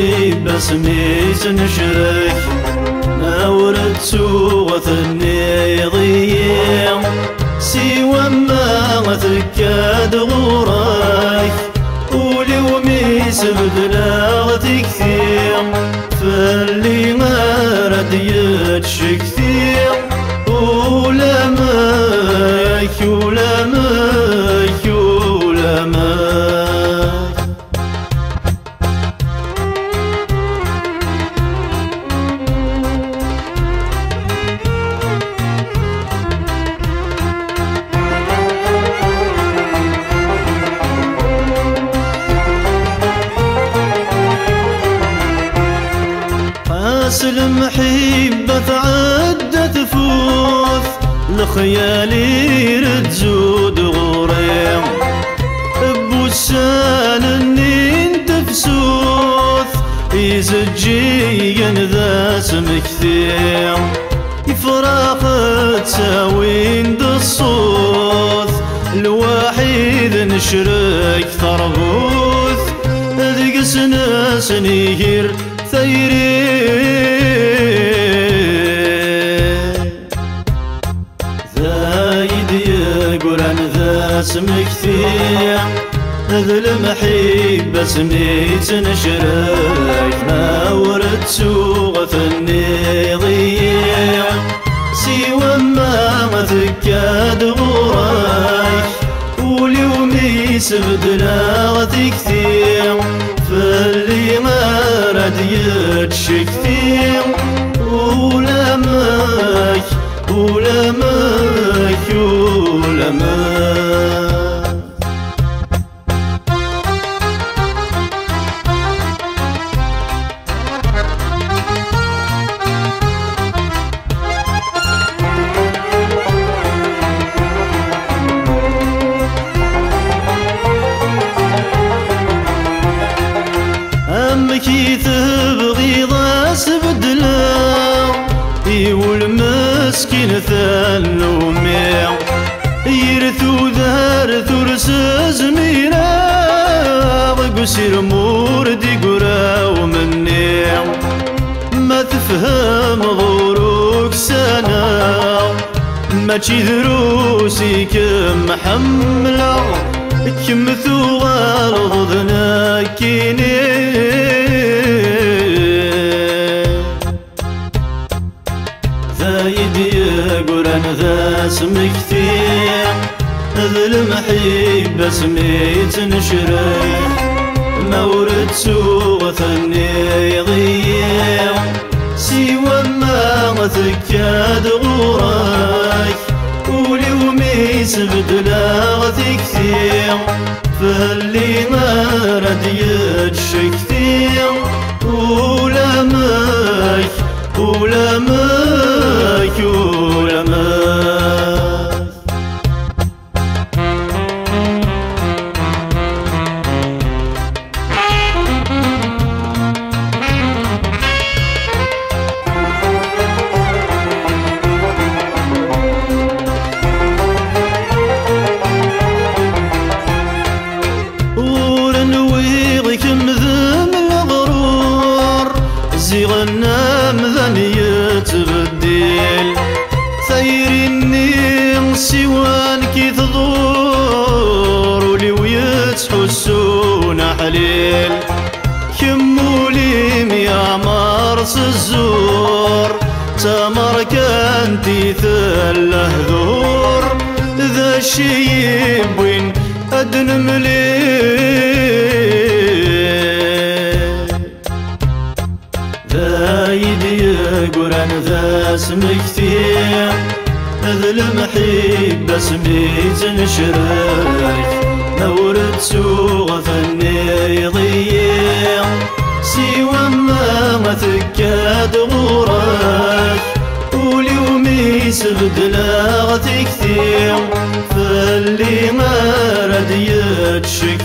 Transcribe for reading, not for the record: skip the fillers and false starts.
محيب سميت نشرك نورد سوغة النيضية سوى ما غتكاد غوراك ولي وميس بدلاغتي كثير فاللي ما رد يتشك كثير ولا ماك ولا ماك ولا ماك حاس المحبة عدة تفوث لخيالي رتزود غوريم بوسان النين تفسوث يزجيا ذا سمكثير يفراق تساوين بالصوت الواحد نشرك ثربوث ذيق سنة سنير ثيري ذايد يقول عن ذا سمكثير ذا المحبة سميت نشرك نورد سوغة النيضية سوى ما غتكاد غوراك ولي وميس بدلاغتي كثير فاللي ما رد يتشك كثير ولا ماك ولا ماك ولا ماك كي تبغي ضاس بدلا والمسكين ثلومي يرثو ذار ثرس زميرا قسير موردي قرا ومني ما تفهم غوروك سنة ما تشي دروسي كم حملة كم ثوغال غضنا كيني ذايد يقول أنا ذا سمكثير ذا المحبة سميت نشرك مورد سوغة النيضية سوى ما غتكاد غوراك ولي وميس بدلاغتي كثير فاللي ما رد يتشك كثير ولا ماك ولا ماك ولا ماك ورنويغك مذم الغرور زيغنا مذن يتبدل ثير النيم سوان كي تضور ولي ويتحسون حليل كموليم يا مرس الزور تمر كانتي ثله ذور ذا الشيب وين أدن مليل ذايد يقول عن ذا سمكثير ذا المحبة سميت نشرك نورد سوغة النيضية سوى ما غتكاد غوراك ولي وميس بدلاغتي كثير فاللي ما رد يتشك